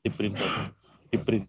Di print satu. Di print.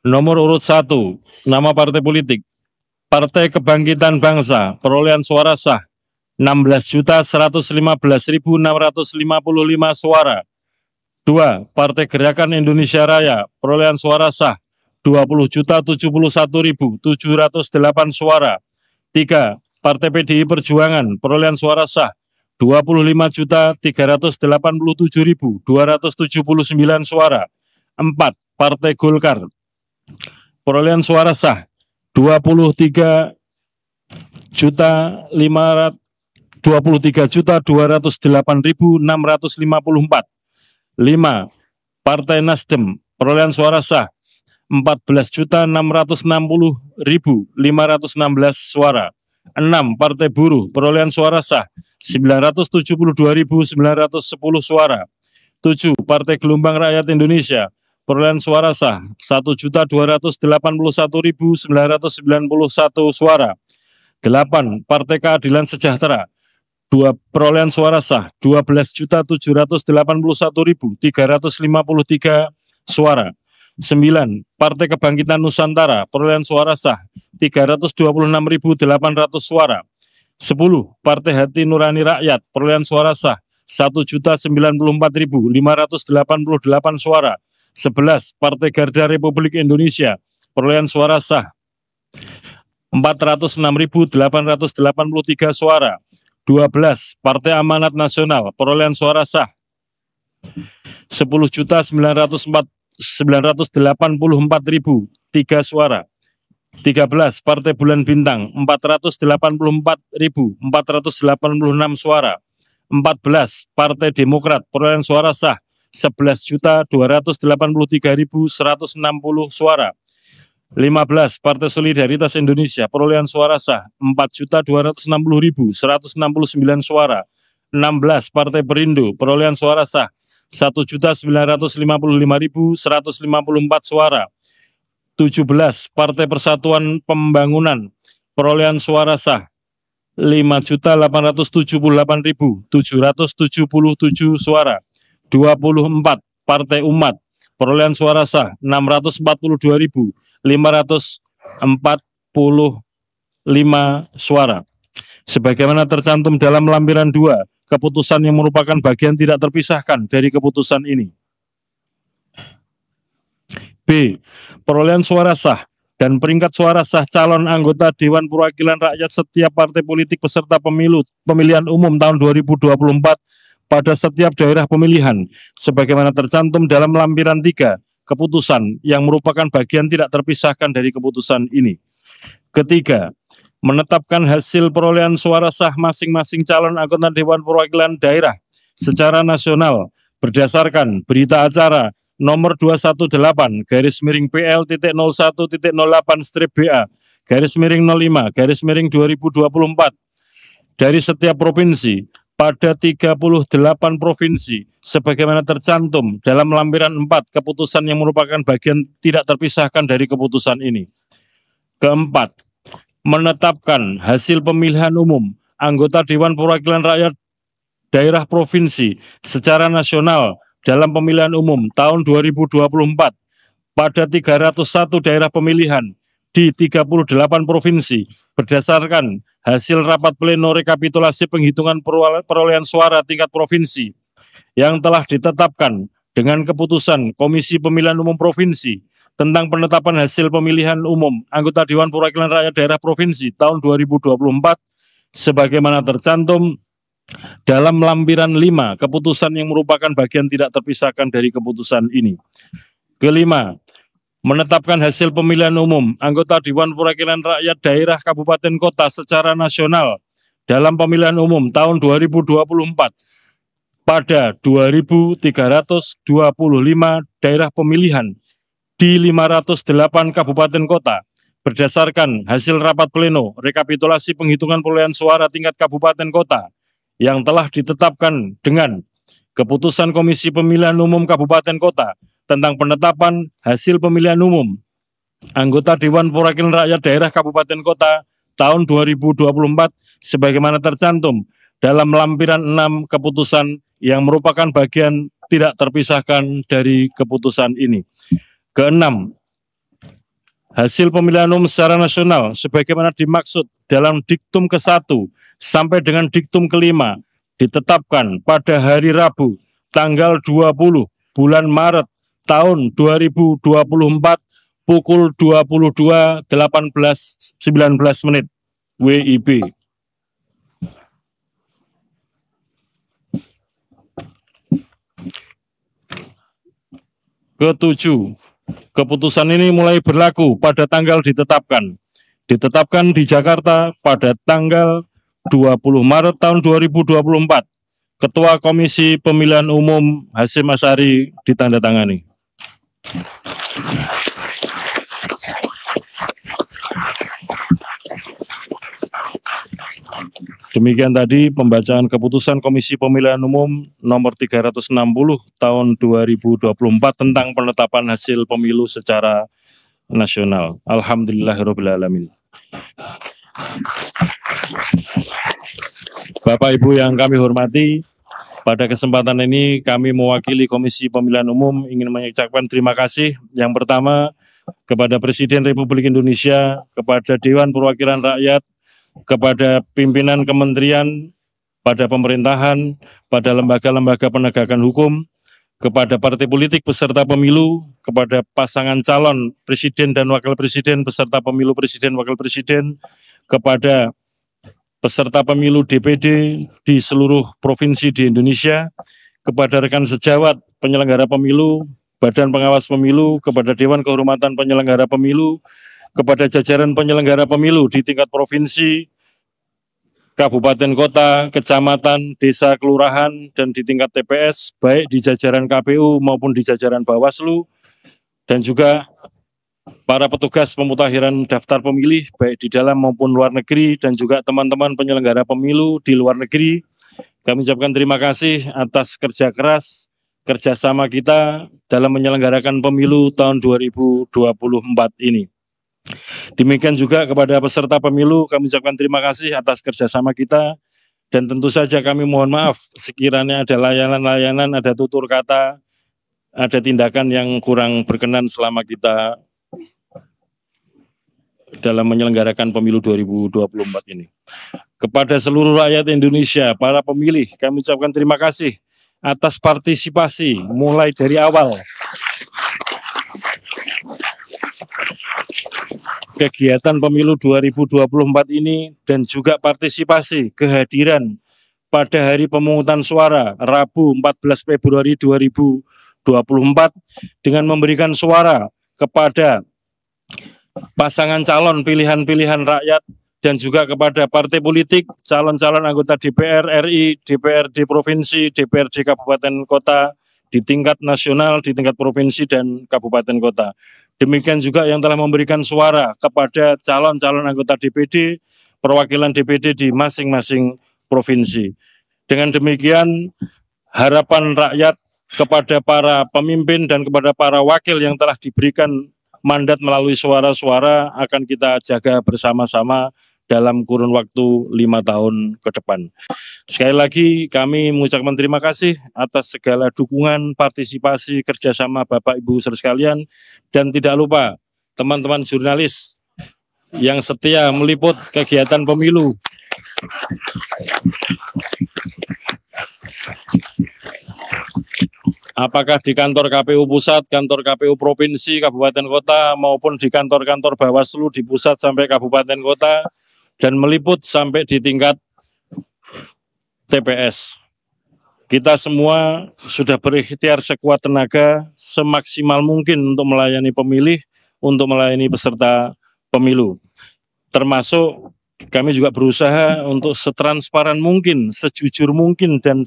Nomor urut 1, nama partai politik. Partai Kebangkitan Bangsa, perolehan suara sah 16.115.655 suara. 2. Partai Gerakan Indonesia Raya, perolehan suara sah 20.071.708 suara. 3. Partai PDI Perjuangan, perolehan suara sah 25.387.279 suara. 4. Partai Golkar, perolehan suara sah 23.208.654. 5. Partai Nasdem, perolehan suara sah 14.660.516 suara. 6. Partai Buruh, perolehan suara sah 972.910 suara. 7. Partai Gelombang Rakyat Indonesia, perolehan suara sah 1.281.991 suara. 8. Partai Keadilan Sejahtera, perolehan suara sah 12.781.353 suara. 9. Partai Kebangkitan Nusantara, perolehan suara sah 326.800 suara. 10. Partai Hati Nurani Rakyat, perolehan suara sah 1.094.588 suara. 11. Partai Garda Republik Indonesia, perolehan suara sah 406.883 suara. 12. Partai Amanat Nasional, perolehan suara sah 10.984.003 suara. 13. Partai Bulan Bintang, 484.486 suara. 14. Partai Demokrat, perolehan suara sah 11.283.160 suara. 15. Partai Solidaritas Indonesia, perolehan suara sah 4.260.169 suara. 16. Partai Perindo, perolehan suara sah 1.955.154 suara. 17. Partai Persatuan Pembangunan, perolehan suara sah 5.878.777 suara. 24. Partai Umat, perolehan suara sah 642.545 suara. Sebagaimana tercantum dalam lampiran 2, keputusan yang merupakan bagian tidak terpisahkan dari keputusan ini. B. Perolehan suara sah dan peringkat suara sah calon anggota Dewan Perwakilan Rakyat setiap partai politik peserta pemilihan umum tahun 2024 pada setiap daerah pemilihan, sebagaimana tercantum dalam lampiran 3, keputusan yang merupakan bagian tidak terpisahkan dari keputusan ini. Ketiga, menetapkan hasil perolehan suara sah masing-masing calon anggota Dewan Perwakilan Daerah secara nasional berdasarkan berita acara nomor 218/PL.01.08-BA/05/2024 dari setiap provinsi pada 38 provinsi sebagaimana tercantum dalam lampiran 4, keputusan yang merupakan bagian tidak terpisahkan dari keputusan ini. Keempat, menetapkan hasil pemilihan umum anggota Dewan Perwakilan Rakyat daerah provinsi secara nasional dalam pemilihan umum tahun 2024 pada 301 daerah pemilihan di 38 provinsi berdasarkan hasil rapat pleno rekapitulasi penghitungan perolehan suara tingkat provinsi yang telah ditetapkan dengan keputusan Komisi Pemilihan Umum Provinsi tentang penetapan hasil pemilihan umum anggota Dewan Perwakilan Rakyat Daerah Provinsi tahun 2024 sebagaimana tercantum dalam lampiran 5, keputusan yang merupakan bagian tidak terpisahkan dari keputusan ini. Kelima, menetapkan hasil pemilihan umum anggota Dewan Perwakilan Rakyat Daerah Kabupaten Kota secara nasional dalam pemilihan umum tahun 2024 pada 2.325 daerah pemilihan di 508 kabupaten kota berdasarkan hasil rapat pleno rekapitulasi penghitungan perolehan suara tingkat kabupaten kota yang telah ditetapkan dengan keputusan Komisi Pemilihan Umum Kabupaten Kota tentang penetapan hasil pemilihan umum anggota Dewan Perwakilan Rakyat Daerah Kabupaten Kota tahun 2024 sebagaimana tercantum dalam lampiran 6 keputusan yang merupakan bagian tidak terpisahkan dari keputusan ini. Keenam, hasil pemilihan umum secara nasional sebagaimana dimaksud dalam diktum ke-1 sampai dengan diktum ke-5 ditetapkan pada hari Rabu tanggal 20 bulan Maret tahun 2024 pukul 22.18.19 WIB. Ketujuh, keputusan ini mulai berlaku pada tanggal ditetapkan. Ditetapkan di Jakarta pada tanggal 20 Maret tahun 2024. Ketua Komisi Pemilihan Umum Hasyim Asyari ditandatangani. Demikian tadi pembacaan keputusan Komisi Pemilihan Umum nomor 360 tahun 2024 tentang penetapan hasil pemilu secara nasional. Alhamdulillahirrahmanirrahim. Bapak Ibu yang kami hormati, pada kesempatan ini kami mewakili Komisi Pemilihan Umum ingin mengucapkan terima kasih yang pertama kepada Presiden Republik Indonesia, kepada Dewan Perwakilan Rakyat, kepada pimpinan kementerian, pada pemerintahan, pada lembaga-lembaga penegakan hukum, kepada partai politik peserta pemilu, kepada pasangan calon presiden dan wakil presiden peserta pemilu presiden wakil presiden, kepada peserta pemilu DPD di seluruh provinsi di Indonesia, kepada rekan sejawat penyelenggara pemilu, Badan Pengawas Pemilu, kepada Dewan Kehormatan Penyelenggara Pemilu, kepada jajaran penyelenggara pemilu di tingkat provinsi, kabupaten kota, kecamatan, desa, kelurahan, dan di tingkat TPS, baik di jajaran KPU maupun di jajaran Bawaslu, dan juga para petugas pemutakhiran daftar pemilih, baik di dalam maupun luar negeri, dan juga teman-teman penyelenggara pemilu di luar negeri. Kami ucapkan terima kasih atas kerja keras, kerjasama kita dalam menyelenggarakan pemilu tahun 2024 ini. Demikian juga kepada peserta pemilu, kami ucapkan terima kasih atas kerjasama kita, dan tentu saja kami mohon maaf sekiranya ada layanan-layanan, ada tutur kata, ada tindakan yang kurang berkenan selama kita dalam menyelenggarakan pemilu 2024 ini. Kepada seluruh rakyat Indonesia, para pemilih, kami ucapkan terima kasih atas partisipasi mulai dari awal kegiatan pemilu 2024 ini, dan juga partisipasi kehadiran pada hari pemungutan suara Rabu 14 Februari 2024 dengan memberikan suara kepada pasangan calon pilihan-pilihan rakyat dan juga kepada partai politik, calon-calon anggota DPR RI, DPRD Provinsi, DPRD Kabupaten Kota di tingkat nasional, di tingkat provinsi dan kabupaten kota. Demikian juga yang telah memberikan suara kepada calon-calon anggota DPD, perwakilan DPD di masing-masing provinsi. Dengan demikian, harapan rakyat kepada para pemimpin dan kepada para wakil yang telah diberikan mandat melalui suara-suara akan kita jaga bersama-sama dalam kurun waktu 5 tahun ke depan. Sekali lagi kami mengucapkan terima kasih atas segala dukungan, partisipasi, kerjasama Bapak Ibu saudara sekalian, dan tidak lupa teman-teman jurnalis yang setia meliput kegiatan pemilu. Apakah di kantor KPU Pusat, kantor KPU Provinsi, Kabupaten Kota, maupun di kantor-kantor Bawaslu di pusat sampai Kabupaten Kota, dan meliput sampai di tingkat TPS. Kita semua sudah berikhtiar sekuat tenaga, semaksimal mungkin untuk melayani pemilih, untuk melayani peserta pemilu. Termasuk kami juga berusaha untuk setransparan mungkin, sejujur mungkin, dan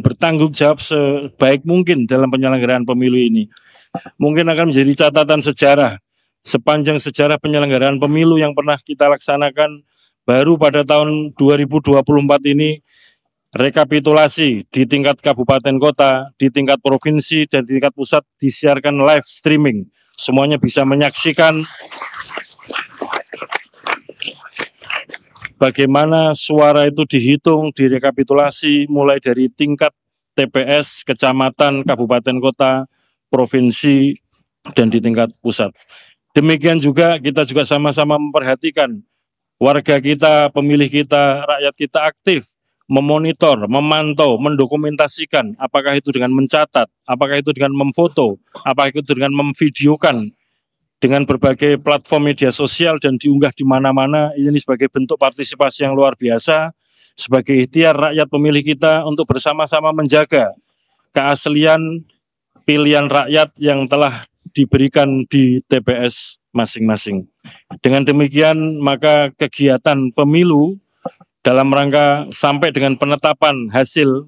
bertanggung jawab sebaik mungkin dalam penyelenggaraan pemilu ini. Mungkin akan menjadi catatan sejarah sepanjang sejarah penyelenggaraan pemilu yang pernah kita laksanakan. Baru pada tahun 2024 ini rekapitulasi di tingkat kabupaten kota, di tingkat provinsi, dan di tingkat pusat disiarkan live streaming. Semuanya bisa menyaksikan bagaimana suara itu dihitung, direkapitulasi mulai dari tingkat TPS, kecamatan, kabupaten kota, provinsi, dan di tingkat pusat. Demikian juga kita juga sama-sama memperhatikan warga kita, pemilih kita, rakyat kita aktif memonitor, memantau, mendokumentasikan, apakah itu dengan mencatat, apakah itu dengan memfoto, apakah itu dengan memvideokan dengan berbagai platform media sosial dan diunggah di mana-mana. Ini sebagai bentuk partisipasi yang luar biasa, sebagai ikhtiar rakyat pemilih kita untuk bersama-sama menjaga keaslian pilihan rakyat yang telah diberikan di TPS masing-masing. Dengan demikian, maka kegiatan pemilu dalam rangka sampai dengan penetapan hasil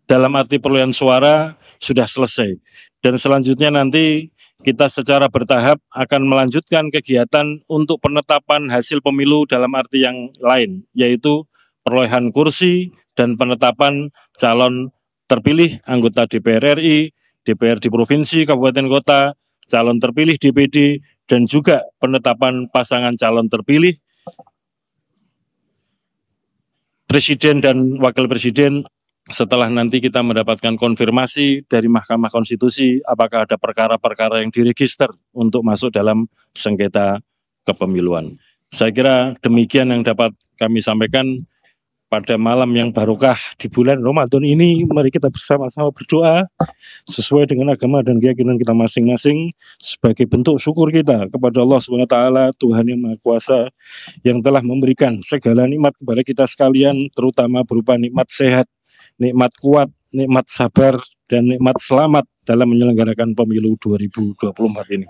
dalam arti perolehan suara sudah selesai. Dan selanjutnya nanti kita secara bertahap akan melanjutkan kegiatan untuk penetapan hasil pemilu dalam arti yang lain, yaitu perolehan kursi dan penetapan calon terpilih anggota DPR RI, DPRD provinsi, kabupaten kota, calon terpilih DPD, dan juga penetapan pasangan calon terpilih presiden dan wakil presiden setelah nanti kita mendapatkan konfirmasi dari Mahkamah Konstitusi apakah ada perkara-perkara yang diregister untuk masuk dalam sengketa kepemiluan. Saya kira demikian yang dapat kami sampaikan pada malam yang barokah di bulan Ramadan ini. Mari kita bersama-sama berdoa sesuai dengan agama dan keyakinan kita masing-masing sebagai bentuk syukur kita kepada Allah SWT, Tuhan yang Maha Kuasa, yang telah memberikan segala nikmat kepada kita sekalian, terutama berupa nikmat sehat, nikmat kuat, nikmat sabar, dan nikmat selamat dalam menyelenggarakan pemilu 2024 ini.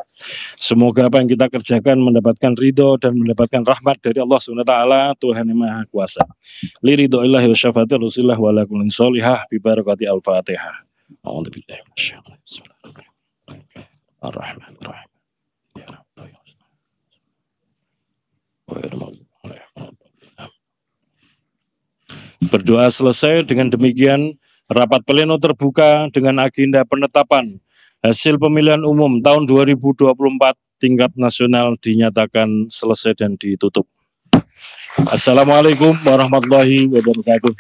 Semoga apa yang kita kerjakan mendapatkan ridho dan mendapatkan rahmat dari Allah SWT, Tuhan yang Maha Kuasa. Li ridhoillahi wa syafaati Rasulillah wa ala kullin sholihah bi barakati al-Fatihah. A'udzu billahi minasyaitonir rajim. Ar-Rahmanir-Rahim. Berdoa selesai. Dengan demikian rapat pleno terbuka dengan agenda penetapan hasil pemilihan umum tahun 2024 tingkat nasional dinyatakan selesai dan ditutup. Assalamualaikum warahmatullahi wabarakatuh.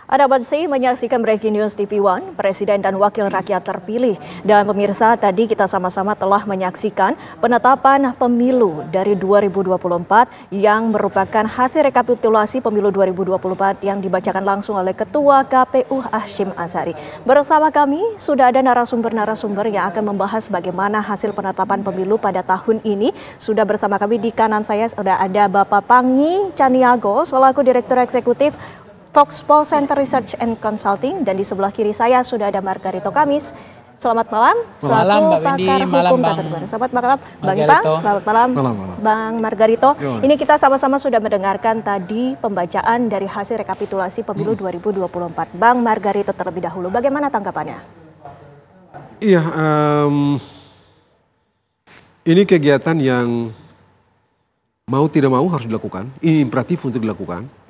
Anda masih menyaksikan Breaking News TV One, Presiden dan Wakil Rakyat terpilih. Dan pemirsa, tadi kita sama-sama telah menyaksikan penetapan pemilu dari 2024 yang merupakan hasil rekapitulasi pemilu 2024 yang dibacakan langsung oleh Ketua KPU Hasyim Asyari. Bersama kami sudah ada narasumber-narasumber yang akan membahas bagaimana hasil penetapan pemilu pada tahun ini. Sudah bersama kami di kanan saya sudah ada Bapak Pangi Caniago selaku Direktur Eksekutif Foxpol Center Research and Consulting, dan di sebelah kiri saya sudah ada Margarito Kamis. Selamat malam. Malam Mbak Windy, malam Bang. Selamat malam Bang Ipang, selamat malam Bang Margarito. Ini kita sama-sama sudah mendengarkan tadi pembacaan dari hasil rekapitulasi pemilu 2024. Bang Margarito terlebih dahulu, bagaimana tanggapannya? Iya, ini kegiatan yang mau tidak mau harus dilakukan, ini imperatif untuk dilakukan.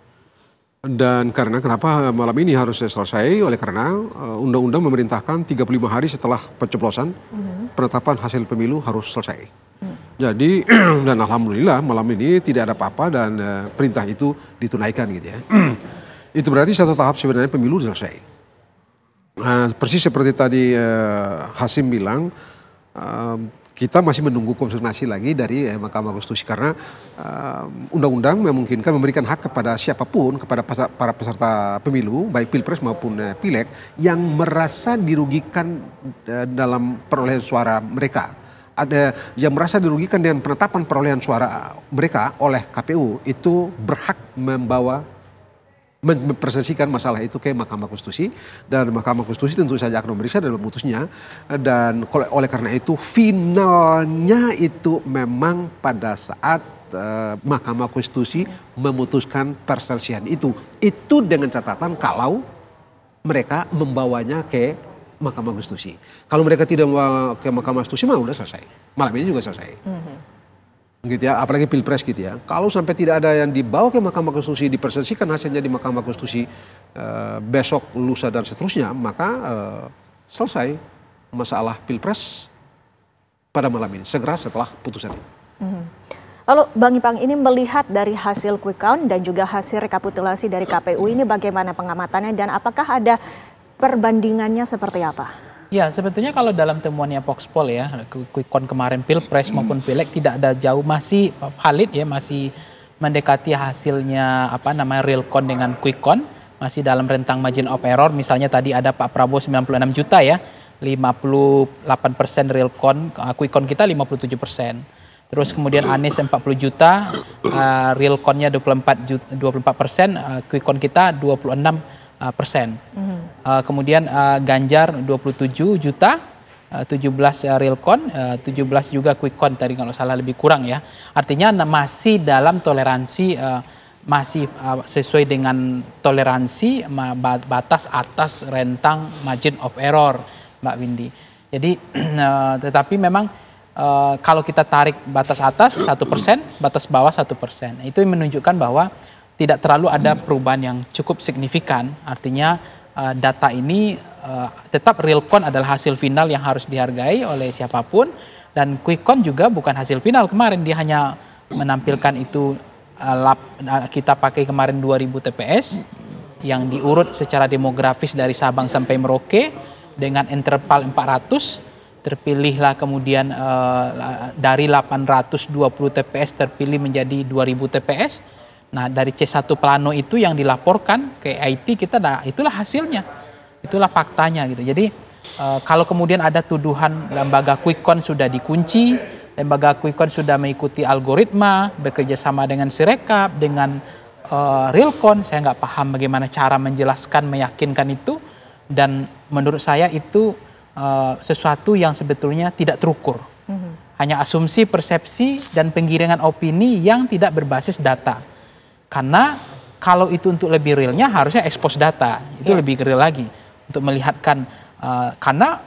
Dan karena kenapa malam ini harus selesai, oleh karena undang-undang memerintahkan 35 hari setelah pencoblosan penetapan hasil pemilu harus selesai. Jadi dan alhamdulillah malam ini tidak ada apa-apa dan perintah itu ditunaikan gitu ya. Itu berarti satu tahap sebenarnya pemilu selesai. Persis seperti tadi Hasyim bilang, kita masih menunggu konfirmasi lagi dari Mahkamah Konstitusi karena undang-undang memungkinkan memberikan hak kepada siapapun, kepada para peserta pemilu, baik pilpres maupun pileg, yang merasa dirugikan dalam perolehan suara mereka. Ada yang merasa dirugikan dengan penetapan perolehan suara mereka oleh KPU, itu berhak membawa mempresentasikan masalah itu ke Mahkamah Konstitusi, dan Mahkamah Konstitusi tentu saja akan memeriksa dan memutusnya, dan oleh karena itu finalnya itu memang pada saat Mahkamah Konstitusi memutuskan perselisihan itu dengan catatan kalau mereka membawanya ke Mahkamah Konstitusi. Kalau mereka tidak membawa ke Mahkamah Konstitusi, mah udah selesai. Malam ini juga selesai. Gitu ya, apalagi pilpres gitu ya. Kalau sampai tidak ada yang dibawa ke Mahkamah Konstitusi, dipersesikan hasilnya di Mahkamah Konstitusi besok, lusa dan seterusnya, maka selesai masalah pilpres pada malam ini, segera setelah putusan ini. Lalu Bang Ipang, ini melihat dari hasil quick count dan juga hasil rekapitulasi dari KPU ini bagaimana pengamatannya dan apakah ada perbandingannya seperti apa? Ya, sebetulnya kalau dalam temuannya Voxpol ya, quick count kemarin Pilpres maupun Pileg tidak ada jauh, masih valid ya, masih mendekati hasilnya real count dengan quick count, masih dalam rentang margin of error. Misalnya tadi ada Pak Prabowo 96 juta ya, 58% real count, quick count kita 57%. Terus kemudian Anies 40 juta, real count-nya 24%, quick count kita 26%. Kemudian Ganjar 27 juta, 17 real count, 17 juga quick count tadi kalau salah, lebih kurang ya. Artinya masih dalam toleransi, masih sesuai dengan toleransi batas atas rentang margin of error, Mbak Windy. Jadi tetapi memang kalau kita tarik batas atas 1%, batas bawah 1%, itu menunjukkan bahwa tidak terlalu ada perubahan yang cukup signifikan. Artinya data ini tetap real count adalah hasil final yang harus dihargai oleh siapapun, dan quick count juga bukan hasil final kemarin, dia hanya menampilkan itu. Kita pakai kemarin 2000 TPS yang diurut secara demografis dari Sabang sampai Merauke dengan interval 400. Terpilihlah kemudian dari 820 TPS terpilih menjadi 2000 TPS. Nah, dari C1 Plano itu yang dilaporkan ke IT kita, itulah hasilnya. Itulah faktanya gitu. Jadi kalau kemudian ada tuduhan lembaga quick count sudah dikunci, lembaga quick count sudah mengikuti algoritma, bekerja sama dengan Sirekap, dengan real count, saya nggak paham bagaimana cara menjelaskan, meyakinkan itu. Dan menurut saya itu sesuatu yang sebetulnya tidak terukur. Hanya asumsi, persepsi, dan penggiringan opini yang tidak berbasis data. Karena kalau itu untuk lebih realnya harusnya expose data, itu lebih real lagi untuk melihatkan. Karena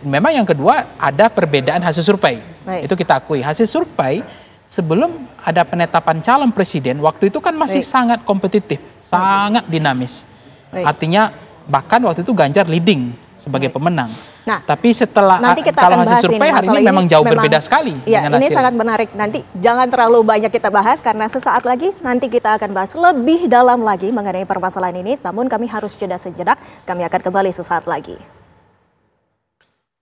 memang yang kedua ada perbedaan hasil survei. Itu kita akui. Hasil survei sebelum ada penetapan calon presiden, waktu itu kan masih sangat kompetitif, sangat dinamis. Artinya bahkan waktu itu Ganjar leading sebagai pemenang. Nah, tapi setelah kalau hasil survei hari ini memang jauh berbeda sekali. Ya, ini sangat menarik. Nanti jangan terlalu banyak kita bahas karena sesaat lagi nanti kita akan bahas lebih dalam lagi mengenai permasalahan ini. Namun kami harus jeda sejenak. Kami akan kembali sesaat lagi.